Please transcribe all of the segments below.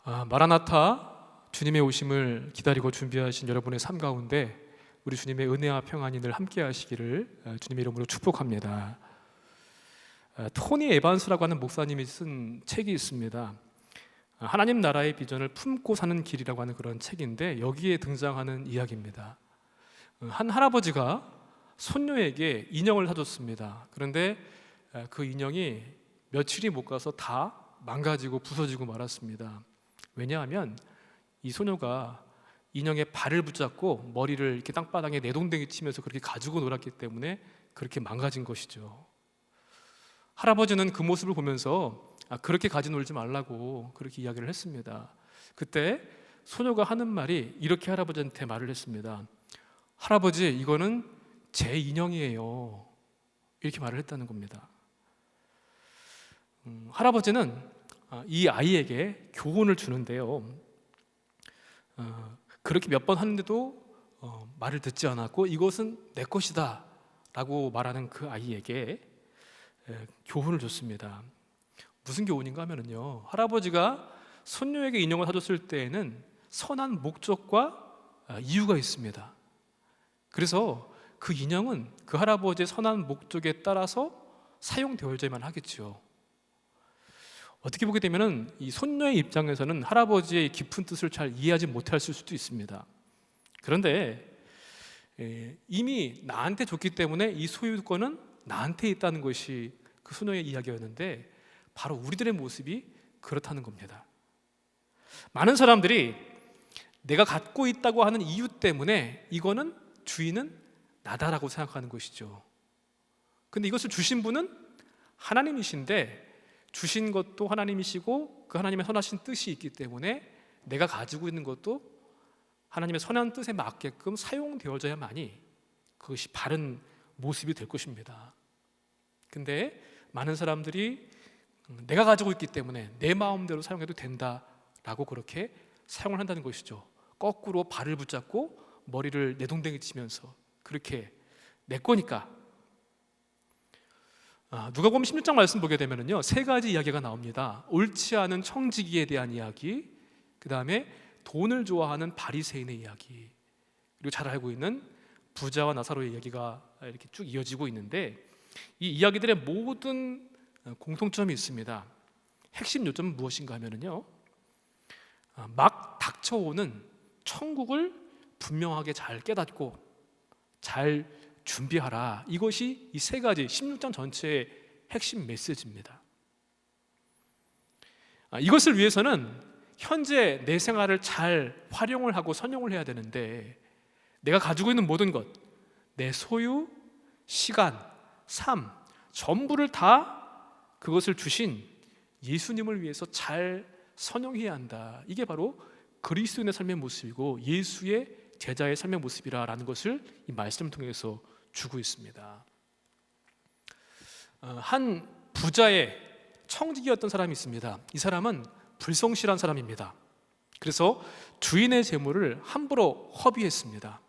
마라나타 주님의 오심을 기다리고 준비하신 여러분의 삶 가운데 우리 주님의 은혜와 평안이 늘 함께 하시기를 주님의 이름으로 축복합니다. 토니 에반스라고 하는 목사님이 쓴 책이 있습니다. 하나님 나라의 비전을 품고 사는 길이라고 하는 그런 책인데 여기에 등장하는 이야기입니다. 한 할아버지가 손녀에게 인형을 사줬습니다. 그런데 그 인형이 며칠이 못 가서 다 망가지고 부서지고 말았습니다. 왜냐하면 이 소녀가 인형의 발을 붙잡고 머리를 이렇게 땅바닥에 내동댕이 치면서 그렇게 가지고 놀았기 때문에 그렇게 망가진 것이죠. 할아버지는 그 모습을 보면서 그렇게 가지 놀지 말라고 그렇게 이야기를 했습니다. 그때 소녀가 하는 말이 이렇게 할아버지한테 말을 했습니다. 할아버지, 이거는 제 인형이에요. 이렇게 말을 했다는 겁니다. 할아버지는 이 아이에게 교훈을 주는데요. 그렇게 몇 번 하는데도 말을 듣지 않았고 이것은 내 것이다 라고 말하는 그 아이에게 교훈을 줬습니다. 무슨 교훈인가 하면요, 할아버지가 손녀에게 인형을 사줬을 때에는 선한 목적과 이유가 있습니다. 그래서 그 인형은 그 할아버지의 선한 목적에 따라서 사용되어야만 하겠죠. 어떻게 보게 되면 이 손녀의 입장에서는 할아버지의 깊은 뜻을 잘 이해하지 못했을 수도 있습니다. 그런데 이미 나한테 줬기 때문에 이 소유권은 나한테 있다는 것이 그 소녀의 이야기였는데 바로 우리들의 모습이 그렇다는 겁니다. 많은 사람들이 내가 갖고 있다고 하는 이유 때문에 이거는 주인은 나다라고 생각하는 것이죠. 근데 이것을 주신 분은 하나님이신데 주신 것도 하나님이시고 그 하나님의 선하신 뜻이 있기 때문에 내가 가지고 있는 것도 하나님의 선한 뜻에 맞게끔 사용되어져야만이 그것이 바른 모습이 될 것입니다. 근데 많은 사람들이 내가 가지고 있기 때문에 내 마음대로 사용해도 된다라고 그렇게 사용을 한다는 것이죠. 거꾸로 발을 붙잡고 머리를 내동댕이 치면서 그렇게 내 거니까. 누가복음 16장 말씀 보게 되면요, 세 가지 이야기가 나옵니다. 옳지 않은 청지기에 대한 이야기, 그 다음에 돈을 좋아하는 바리새인의 이야기, 그리고 잘 알고 있는 부자와 나사로의 이야기가 이렇게 쭉 이어지고 있는데 이 이야기들의 모든 공통점이 있습니다. 핵심 요점은 무엇인가 하면요, 막 닥쳐오는 천국을 분명하게 잘 깨닫고 잘 준비하라. 이것이 이 세 가지 16장 전체의 핵심 메시지입니다. 이것을 위해서는 현재 내 생활을 잘 활용을 하고 선용을 해야 되는데 내가 가지고 있는 모든 것, 내 소유, 시간, 삶 전부를 다 그것을 주신 예수님을 위해서 잘 선용해야 한다. 이게 바로 그리스도인의 삶의 모습이고 예수의 제자의 삶의 모습이라는 것을 이 말씀을 통해서 주고 있습니다. 한 부자의 청지기였던 사람이 있습니다. 이 사람은 불성실한 사람입니다. 그래서 주인의 재물을 함부로 허비했습니다.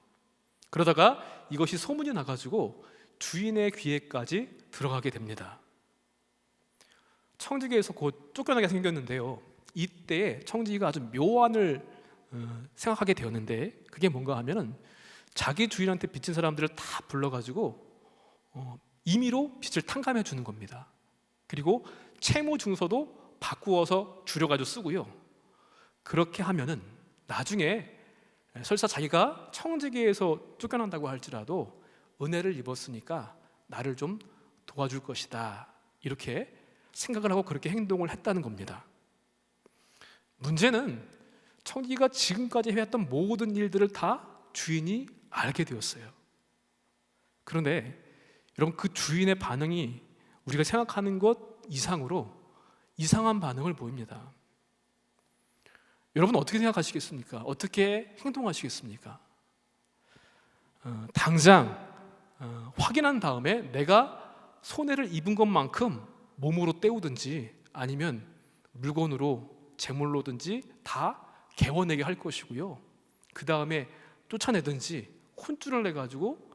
그러다가 이것이 소문이 나가지고 주인의 귀에까지 들어가게 됩니다. 청지기에서 곧 쫓겨나게 생겼는데요, 이때 청지기가 아주 묘안을 생각하게 되었는데 그게 뭔가 하면은 자기 주인한테 빚진 사람들을 다 불러가지고 임의로 빚을 탕감해 주는 겁니다. 그리고 채무 증서도 바꾸어서 줄여가지고 쓰고요. 그렇게 하면은 나중에 설사 자기가 청지기에서 쫓겨난다고 할지라도 은혜를 입었으니까 나를 좀 도와줄 것이다, 이렇게 생각을 하고 그렇게 행동을 했다는 겁니다. 문제는 청지기가 지금까지 해왔던 모든 일들을 다 주인이 알게 되었어요. 그런데 여러분, 그 주인의 반응이 우리가 생각하는 것 이상으로 이상한 반응을 보입니다. 여러분 어떻게 생각하시겠습니까? 어떻게 행동하시겠습니까? 당장 확인한 다음에 내가 손해를 입은 것만큼 몸으로 때우든지 아니면 물건으로 재물로든지 다 개워내게 할 것이고요, 그 다음에 쫓아내든지 혼쭐을 내가지고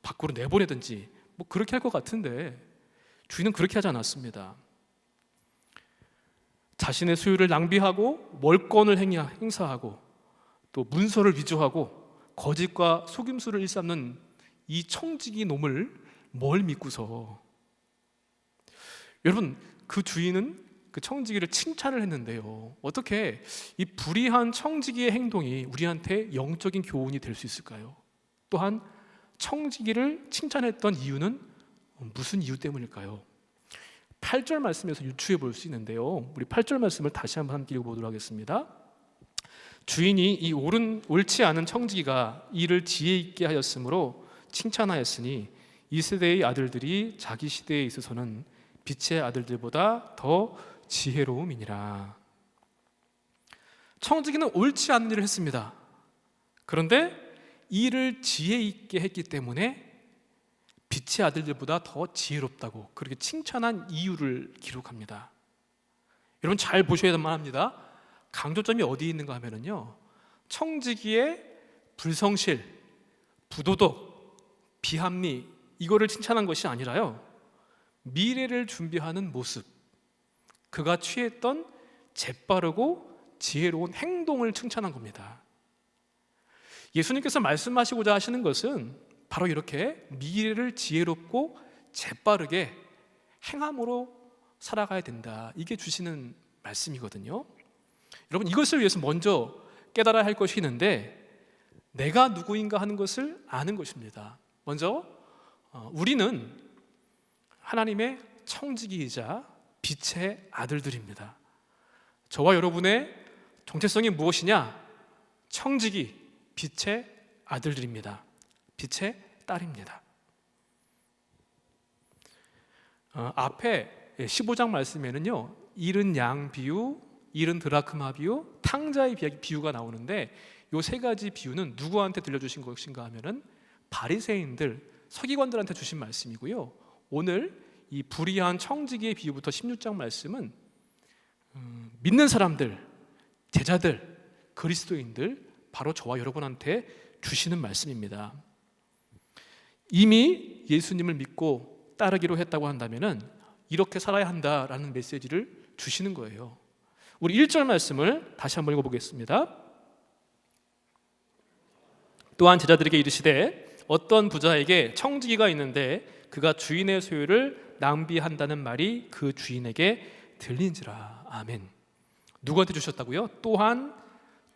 밖으로 내보내든지 뭐 그렇게 할 것 같은데 주인은 그렇게 하지 않았습니다. 자신의 소유를 낭비하고 월권을 행사하고 또 문서를 위조하고 거짓과 속임수를 일삼는 이 청지기 놈을 뭘 믿고서, 여러분, 그 주인은 그 청지기를 칭찬을 했는데요, 어떻게 이 불의한 청지기의 행동이 우리한테 영적인 교훈이 될 수 있을까요? 또한 청지기를 칭찬했던 이유는 무슨 이유 때문일까요? 8절 말씀에서 유추해 볼 수 있는데요, 우리 8절 말씀을 다시 한번 함께 읽어보도록 하겠습니다. 주인이 이 옳지 않은 청지기가 이를 지혜 있게 하였으므로 칭찬하였으니 이 세대의 아들들이 자기 시대에 있어서는 빛의 아들들보다 더 지혜로움이니라. 청지기는 옳지 않은 일을 했습니다. 그런데 이를 지혜 있게 했기 때문에 빛의 아들들보다 더 지혜롭다고 그렇게 칭찬한 이유를 기록합니다. 여러분 잘 보셔야만 합니다. 강조점이 어디에 있는가 하면은요, 청지기의 불성실, 부도덕, 비합리, 이거를 칭찬한 것이 아니라요, 미래를 준비하는 모습, 그가 취했던 재빠르고 지혜로운 행동을 칭찬한 겁니다. 예수님께서 말씀하시고자 하시는 것은 바로 이렇게 미래를 지혜롭고 재빠르게 행함으로 살아가야 된다, 이게 주시는 말씀이거든요. 여러분, 이것을 위해서 먼저 깨달아야 할 것이 있는데, 내가 누구인가 하는 것을 아는 것입니다. 먼저 우리는 하나님의 청지기이자 빛의 아들들입니다. 저와 여러분의 정체성이 무엇이냐? 청지기, 빛의 아들들입니다. 빛의 딸입니다. 앞에 15장 말씀에는요, 잃은 양 비유, 잃은 드라크마 비유, 탕자의 비유가 나오는데, 이 세 가지 비유는 누구한테 들려주신 것인가 하면은 바리새인들, 서기관들한테 주신 말씀이고요, 오늘 이 불의한 청지기의 비유부터 16장 말씀은 믿는 사람들, 제자들, 그리스도인들, 바로 저와 여러분한테 주시는 말씀입니다. 이미 예수님을 믿고 따르기로 했다고 한다면은 이렇게 살아야 한다라는 메시지를 주시는 거예요. 우리 1절 말씀을 다시 한번 읽어보겠습니다. 또한 제자들에게 이르시되 어떤 부자에게 청지기가 있는데 그가 주인의 소유를 낭비한다는 말이 그 주인에게 들린지라. 아멘. 누구한테 주셨다고요? 또한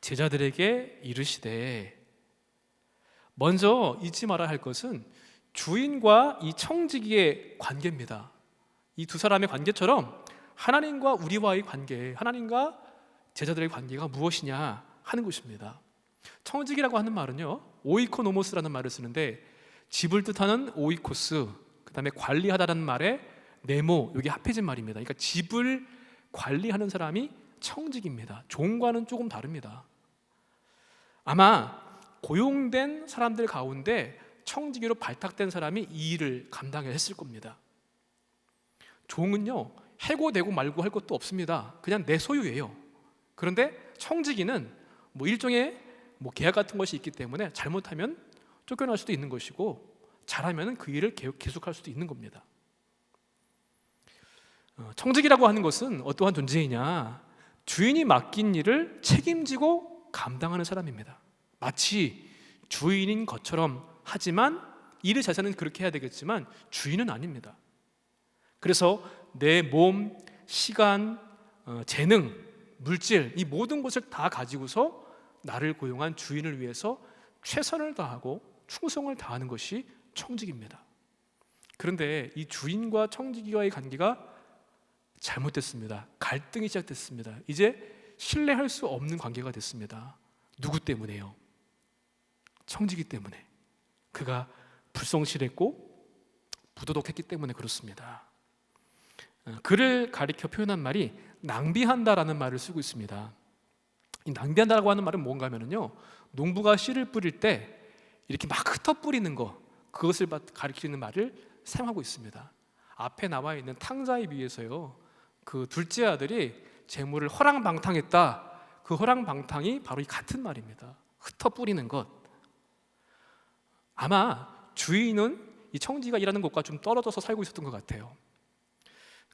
제자들에게 이르시되. 먼저 잊지 말아야 할 것은 주인과 이 청지기의 관계입니다. 이 두 사람의 관계처럼 하나님과 우리와의 관계, 하나님과 제자들의 관계가 무엇이냐 하는 것입니다. 청지기라고 하는 말은요, 오이코노모스라는 말을 쓰는데, 집을 뜻하는 오이코스, 그 다음에 관리하다라는 말에 네모, 이게 합해진 말입니다. 그러니까 집을 관리하는 사람이 청지기입니다. 종과는 조금 다릅니다. 아마 고용된 사람들 가운데 청지기로 발탁된 사람이 이 일을 감당을 했을 겁니다. 종은요, 해고되고 말고 할 것도 없습니다. 그냥 내 소유예요. 그런데 청지기는 일종의 계약 같은 것이 있기 때문에 잘못하면 쫓겨날 수도 있는 것이고, 잘하면 그 일을 계속할 수도 있는 겁니다. 청지기라고 하는 것은 어떠한 존재이냐? 주인이 맡긴 일을 책임지고 감당하는 사람입니다. 마치 주인인 것처럼 하지만 일의 자세는 그렇게 해야 되겠지만 주인은 아닙니다. 그래서 내 몸, 시간, 재능, 물질, 이 모든 것을 다 가지고서 나를 고용한 주인을 위해서 최선을 다하고 충성을 다하는 것이 청지기입니다. 그런데 이 주인과 청지기와의 관계가 잘못됐습니다. 갈등이 시작됐습니다. 이제 신뢰할 수 없는 관계가 됐습니다. 누구 때문에요? 청지기 때문에. 그가 불성실했고 부도덕했기 때문에 그렇습니다. 그를 가리켜 표현한 말이 낭비한다라는 말을 쓰고 있습니다. 이 낭비한다라고 하는 말은 뭔가 하면요, 농부가 씨를 뿌릴 때 이렇게 막 흩어 뿌리는 거, 그것을 가리키는 말을 사용하고 있습니다. 앞에 나와 있는 탕자에 비해서요, 그 둘째 아들이 재물을 허랑방탕했다. 그 허랑방탕이 바로 이 같은 말입니다. 흩어 뿌리는 것. 아마 주인은 이 청지기가 일하는 곳과 좀 떨어져서 살고 있었던 것 같아요.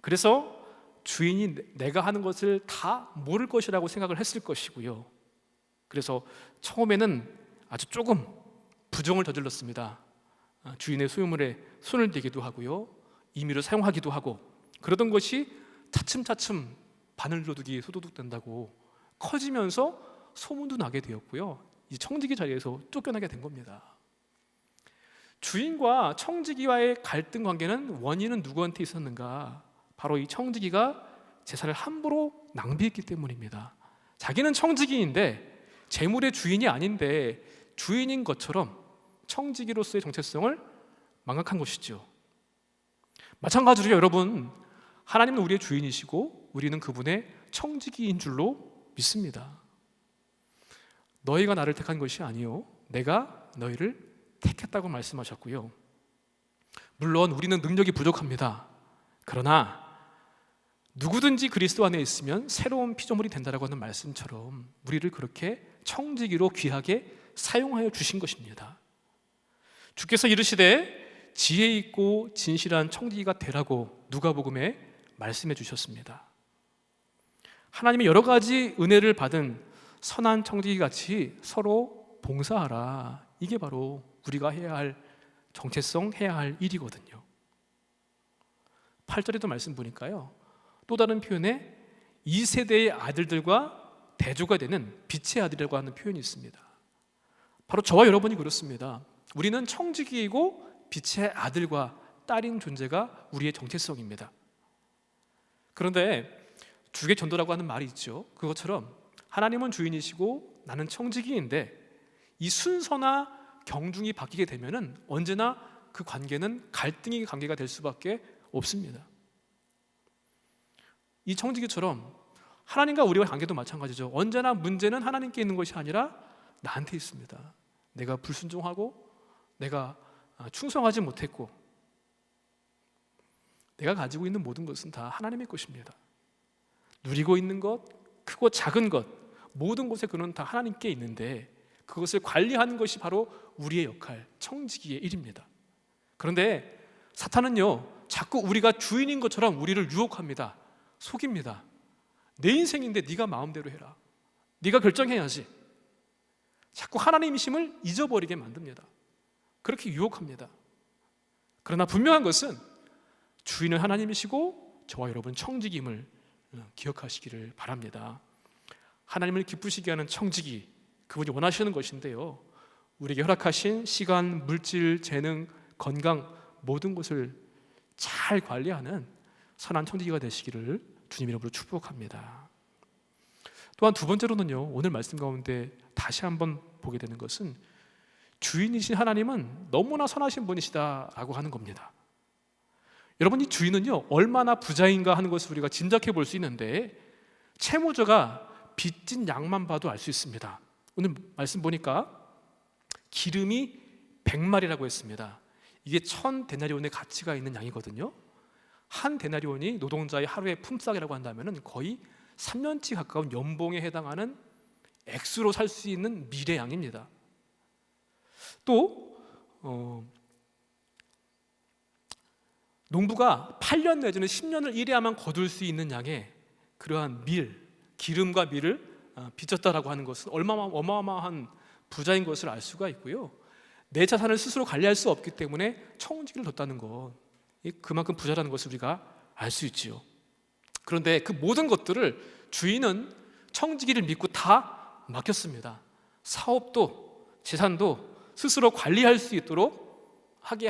그래서 주인이 내가 하는 것을 다 모를 것이라고 생각을 했을 것이고요. 그래서 처음에는 아주 조금 부정을 저질렀습니다. 주인의 소유물에 손을 대기도 하고요, 임의로 사용하기도 하고, 그러던 것이 차츰차츰 바늘도둑이 소도둑 된다고 커지면서 소문도 나게 되었고요, 이 청지기 자리에서 쫓겨나게 된 겁니다. 주인과 청지기와의 갈등 관계는 원인은 누구한테 있었는가? 바로 이 청지기가 재산을 함부로 낭비했기 때문입니다. 자기는 청지기인데 재물의 주인이 아닌데 주인인 것처럼 청지기로서의 정체성을 망각한 것이죠. 마찬가지로 여러분, 하나님은 우리의 주인이시고 우리는 그분의 청지기인 줄로 믿습니다. 너희가 나를 택한 것이 아니요 내가 너희를 택했다고 말씀하셨고요. 물론 우리는 능력이 부족합니다. 그러나 누구든지 그리스도 안에 있으면 새로운 피조물이 된다라고 하는 말씀처럼 우리를 그렇게 청지기로 귀하게 사용하여 주신 것입니다. 주께서 이르시되 지혜 있고 진실한 청지기가 되라고 누가복음에 말씀해 주셨습니다. 하나님의 여러 가지 은혜를 받은 선한 청지기 같이 서로 봉사하라. 이게 바로 우리가 해야 할 정체성, 해야 할 일이거든요. 8절에도 말씀 보니까요, 또 다른 표현에 2세대의 아들들과 대조가 되는 빛의 아들이라고 하는 표현이 있습니다. 바로 저와 여러분이 그렇습니다. 우리는 청지기이고 빛의 아들과 딸인 존재가 우리의 정체성입니다. 그런데 주의 전도라고 하는 말이 있죠. 그것처럼 하나님은 주인이시고 나는 청지기인데 이 순서나 경중이 바뀌게 되면은 언제나 그 관계는 갈등의 관계가 될 수밖에 없습니다. 이 청지기처럼 하나님과 우리와의 관계도 마찬가지죠. 언제나 문제는 하나님께 있는 것이 아니라 나한테 있습니다. 내가 불순종하고 내가 충성하지 못했고 내가 가지고 있는 모든 것은 다 하나님의 것입니다. 누리고 있는 것, 크고 작은 것, 모든 것의 근원은 다 하나님께 있는데 그것을 관리하는 것이 바로 우리의 역할, 청지기의 일입니다. 그런데 사탄은요, 자꾸 우리가 주인인 것처럼 우리를 유혹합니다. 속입니다. 내 인생인데 네가 마음대로 해라. 네가 결정해야지. 자꾸 하나님이심을 잊어버리게 만듭니다. 그렇게 유혹합니다. 그러나 분명한 것은 주인은 하나님이시고 저와 여러분 청지기임을 기억하시기를 바랍니다. 하나님을 기쁘시게 하는 청지기, 그분이 원하시는 것인데요, 우리에게 허락하신 시간, 물질, 재능, 건강 모든 것을 잘 관리하는 선한 청지기가 되시기를 주님 이름으로 축복합니다. 또한 두 번째로는요, 오늘 말씀 가운데 다시 한번 보게 되는 것은 주인이신 하나님은 너무나 선하신 분이시다라고 하는 겁니다. 여러분, 이 주인은요 얼마나 부자인가 하는 것을 우리가 짐작해 볼 수 있는데 채무자가 빚진 양만 봐도 알 수 있습니다. 오늘 말씀 보니까 기름이 100마리라고 했습니다. 이게 1000데나리온의 가치가 있는 양이거든요. 한 데나리온이 노동자의 하루의 품삯이라고 한다면 거의 3년치 가까운 연봉에 해당하는 액수로 살 수 있는 미래양입니다. 또 농부가 8년 내지는 10년을 일해야만 거둘 수 있는 양의 그러한 기름과 밀을 빚졌다라고 하는 것은 얼마나 어마어마한 부자인 것을 알 수가 있고요. 내 자산을 스스로 관리할 수 없기 때문에 청지기를 뒀다는 것, 그만큼 부자라는 것을 우리가 알 수 있지요. 그런데 그 모든 것들을 주인은 청지기를 믿고 다 맡겼습니다. 사업도 재산도 스스로 관리할 수 있도록 하게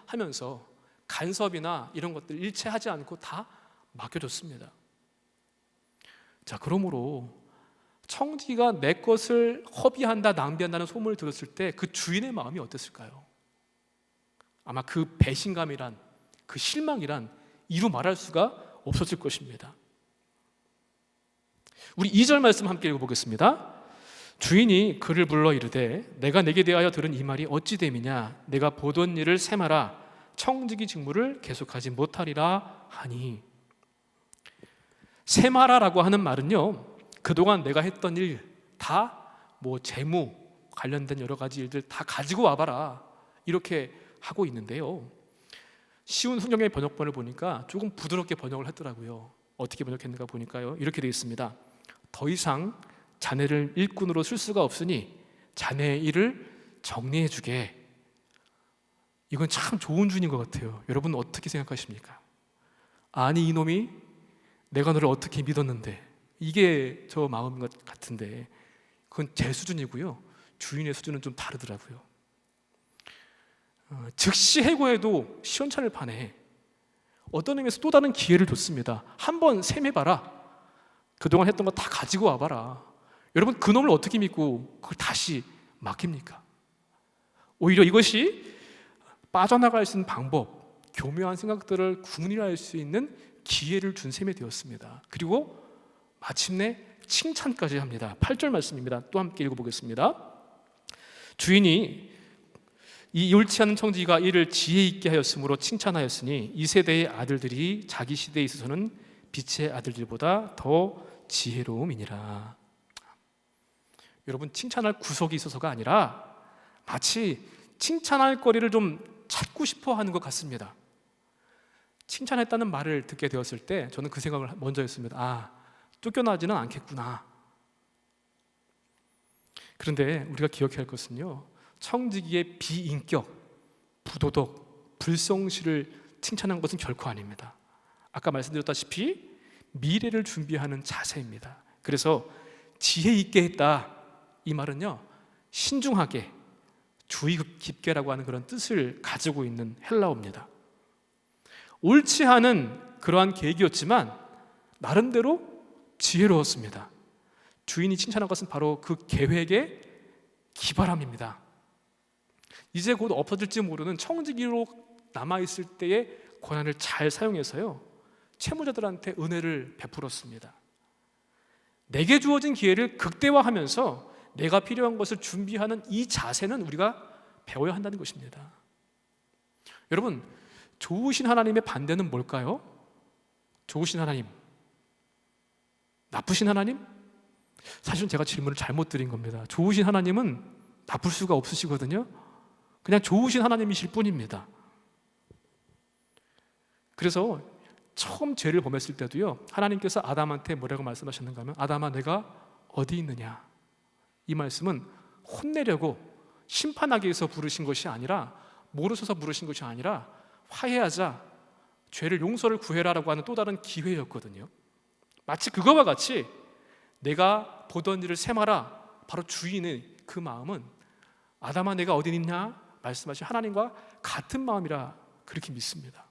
하면서 간섭이나 이런 것들 일체하지 않고 다 맡겨줬습니다. 자, 그러므로 청지기가 내 것을 허비한다, 낭비한다는 소문을 들었을 때 그 주인의 마음이 어땠을까요? 아마 그 배신감이란, 그 실망이란 이루 말할 수가 없었을 것입니다. 우리 2절 말씀 함께 읽어보겠습니다. 주인이 그를 불러 이르되 내가 내게 대하여 들은 이 말이 어찌 됨이냐? 내가 보던 일을 셈하라. 청지기 직무를 계속하지 못하리라 하니. 셈하라라고 하는 말은요, 그동안 내가 했던 일 다 재무 관련된 여러 가지 일들 다 가지고 와봐라, 이렇게 하고 있는데요, 쉬운 성경의 번역본을 보니까 조금 부드럽게 번역을 했더라고요. 어떻게 번역했는가 보니까요, 이렇게 되어 있습니다. 더 이상 자네를 일꾼으로 쓸 수가 없으니 자네의 일을 정리해 주게. 이건 참 좋은 주인 것 같아요. 여러분 어떻게 생각하십니까? 아니 이놈이 내가 너를 어떻게 믿었는데, 이게 저 마음인 것 같은데 그건 제 수준이고요, 주인의 수준은 좀 다르더라고요. 즉시 해고해도 시원찮을 판에 어떤 의미에서 또 다른 기회를 줬습니다. 한번 셈해봐라. 그동안 했던 거 다 가지고 와봐라. 여러분 그놈을 어떻게 믿고 그걸 다시 맡깁니까? 오히려 이것이 빠져나갈 수 있는 방법, 교묘한 생각들을 구분할 수 있는 기회를 준 셈이 되었습니다. 그리고 마침내 칭찬까지 합니다. 8절 말씀입니다. 또 함께 읽어보겠습니다. 주인이 이 옳지 않은 청지기가 이를 지혜 있게 하였으므로 칭찬하였으니 이 세대의 아들들이 자기 시대에 있어서는 빛의 아들들보다 더 지혜로움이니라. 여러분 칭찬할 구석이 있어서가 아니라 마치 칭찬할 거리를 좀 찾고 싶어 하는 것 같습니다. 칭찬했다는 말을 듣게 되었을 때 저는 그 생각을 먼저 했습니다. 쫓겨나지는 않겠구나. 그런데 우리가 기억해야 할 것은요, 청지기의 비인격, 부도덕, 불성실을 칭찬한 것은 결코 아닙니다. 아까 말씀드렸다시피 미래를 준비하는 자세입니다. 그래서 지혜 있게 했다, 이 말은요, 신중하게, 주의 깊게라고 하는 그런 뜻을 가지고 있는 헬라어입니다. 옳지 않은 그러한 계획이었지만 나름대로 지혜로웠습니다. 주인이 칭찬한 것은 바로 그 계획의 기발함입니다. 이제 곧 없어질지 모르는 청지기로 남아있을 때의 권한을 잘 사용해서요, 채무자들한테 은혜를 베풀었습니다. 내게 주어진 기회를 극대화하면서 내가 필요한 것을 준비하는 이 자세는 우리가 배워야 한다는 것입니다. 여러분, 좋으신 하나님의 반대는 뭘까요? 좋으신 하나님, 나쁘신 하나님? 사실은 제가 질문을 잘못 드린 겁니다. 좋으신 하나님은 나쁠 수가 없으시거든요. 그냥 좋으신 하나님이실 뿐입니다. 그래서 처음 죄를 범했을 때도요, 하나님께서 아담한테 뭐라고 말씀하셨는가 하면, 아담아 내가 어디 있느냐. 이 말씀은 혼내려고, 심판하기 위해서 부르신 것이 아니라, 모르셔서 부르신 것이 아니라 화해하자, 죄를 용서를 구해라라고 하는 또 다른 기회였거든요. 마치 그거와 같이 내가 보던 일을 셈하라, 바로 주인의 그 마음은 아담아 내가 어디 있냐 말씀하신 하나님과 같은 마음이라 그렇게 믿습니다.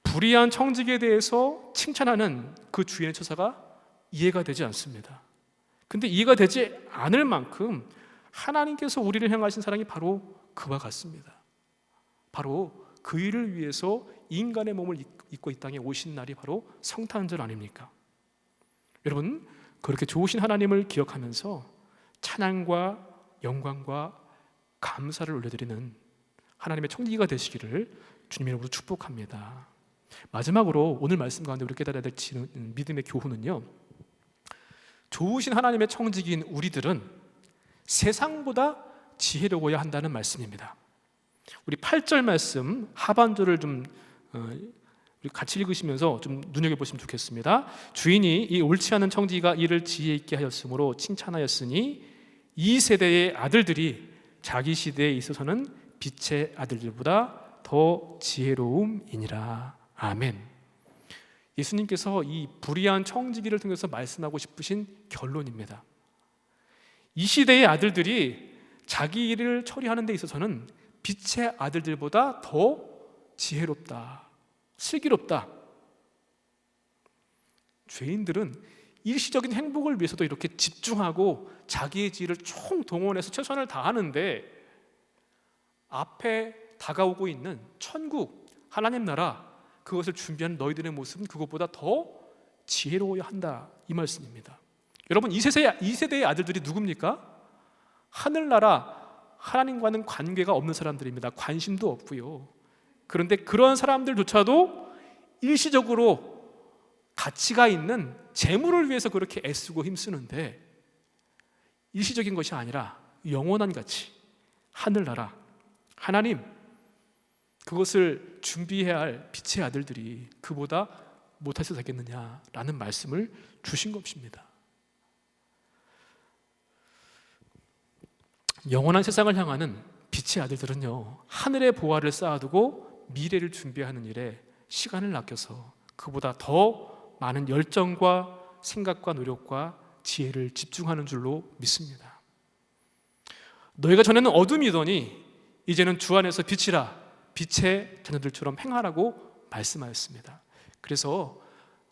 불의한 청지기에 대해서 칭찬하는 그 주인의 처사가 이해가 되지 않습니다. 근데 이해가 되지 않을 만큼 하나님께서 우리를 향하신 사랑이 바로 그와 같습니다. 바로 그 일을 위해서 인간의 몸을 입고 이 땅에 오신 날이 바로 성탄절 아닙니까? 여러분, 그렇게 좋으신 하나님을 기억하면서 찬양과 영광과 감사를 올려드리는 하나님의 청지기가 되시기를 주님 이름으로 축복합니다. 마지막으로 오늘 말씀 가운데 우리 깨달아야 될 믿음의 교훈은요, 좋으신 하나님의 청지기인 우리들은 세상보다 지혜로워야 한다는 말씀입니다. 우리 8절 말씀 하반절을 좀 우리 같이 읽으시면서 좀 눈여겨보시면 좋겠습니다. 주인이 이 옳지 않은 청지기가 이를 지혜 있게 하였으므로 칭찬하였으니 이 세대의 아들들이 자기 시대에 있어서는 빛의 아들들보다 더 지혜로움이니라. 아멘. 예수님께서 이 불의한 청지기를 통해서 말씀하고 싶으신 결론입니다. 이 시대의 아들들이 자기 일을 처리하는 데 있어서는 빛의 아들들보다 더 지혜롭다, 슬기롭다. 죄인들은 일시적인 행복을 위해서도 이렇게 집중하고 자기의 지혜를 총동원해서 최선을 다하는데, 앞에 다가오고 있는 천국, 하나님 나라, 그것을 준비하는 너희들의 모습은 그것보다 더 지혜로워야 한다, 이 말씀입니다. 여러분, 이 세대의 아들들이 누굽니까? 하늘나라, 하나님과는 관계가 없는 사람들입니다. 관심도 없고요. 그런데 그런 사람들조차도 일시적으로 가치가 있는 재물을 위해서 그렇게 애쓰고 힘쓰는데, 일시적인 것이 아니라 영원한 가치, 하늘나라, 하나님, 그것을 준비해야 할 빛의 아들들이 그보다 못해서 되겠느냐라는 말씀을 주신 것입니다. 영원한 세상을 향하는 빛의 아들들은요, 하늘의 보화를 쌓아두고 미래를 준비하는 일에 시간을 아껴서 그보다 더 많은 열정과 생각과 노력과 지혜를 집중하는 줄로 믿습니다. 너희가 전에는 어둠이더니 이제는 주 안에서 빛이라, 빛의 자녀들처럼 행하라고 말씀하였습니다. 그래서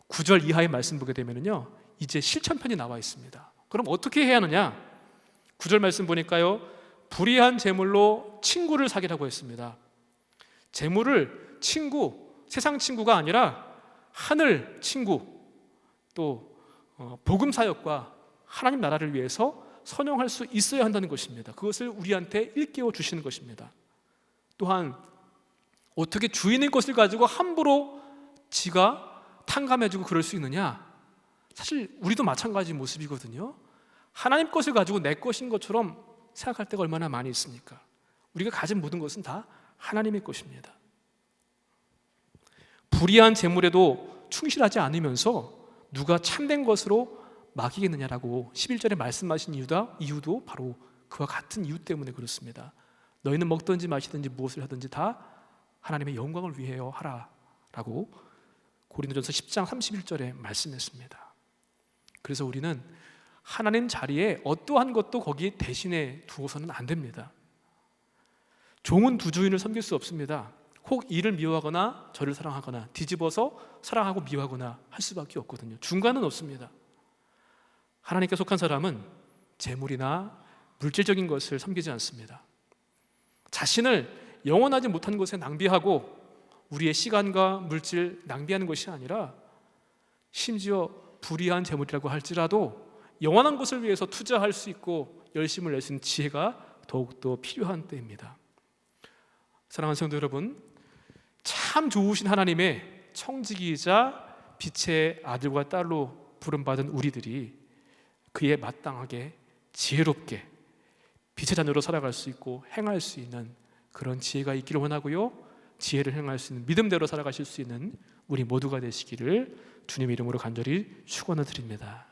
9절 이하의 말씀 보게 되면요, 이제 실천편이 나와 있습니다. 그럼 어떻게 해야 하느냐? 9절 말씀 보니까요, 불의한 재물로 친구를 사귀라고 했습니다. 재물을 친구, 세상 친구가 아니라 하늘 친구, 또 복음 사역과 하나님 나라를 위해서 선용할 수 있어야 한다는 것입니다. 그것을 우리한테 일깨워 주시는 것입니다. 또한 어떻게 주인의 것을 가지고 함부로 지가 탕감해주고 그럴 수 있느냐? 사실 우리도 마찬가지 모습이거든요. 하나님 것을 가지고 내 것인 것처럼 생각할 때가 얼마나 많이 있습니까? 우리가 가진 모든 것은 다 하나님의 것입니다. 불의한 재물에도 충실하지 않으면서 누가 참된 것으로 맡기겠느냐라고 11절에 말씀하신 이유도 바로 그와 같은 이유 때문에 그렇습니다. 너희는 먹든지 마시든지 무엇을 하든지 다 하나님의 영광을 위하여 하라 라고 고린도전서 10장 31절에 말씀했습니다. 그래서 우리는 하나님 자리에 어떠한 것도 거기에 대신에 두어서는 안 됩니다. 종은 두 주인을 섬길 수 없습니다. 혹 이를 미워하거나 저를 사랑하거나 뒤집어서 사랑하고 미워하거나 할 수밖에 없거든요. 중간은 없습니다. 하나님께 속한 사람은 재물이나 물질적인 것을 섬기지 않습니다. 자신을 영원하지 못한 것에 낭비하고 우리의 시간과 물질 낭비하는 것이 아니라 심지어 불의한 재물이라고 할지라도 영원한 것을 위해서 투자할 수 있고 열심을 낼 수 있는 지혜가 더욱더 필요한 때입니다. 사랑하는 성도 여러분, 참 좋으신 하나님의 청지기이자 빛의 아들과 딸로 부름받은 우리들이 그에 마땅하게 지혜롭게 빛의 자녀로 살아갈 수 있고 행할 수 있는 그런 지혜가 있기를 원하고요, 지혜를 행할 수 있는 믿음대로 살아가실 수 있는 우리 모두가 되시기를 주님의 이름으로 간절히 축원을 드립니다.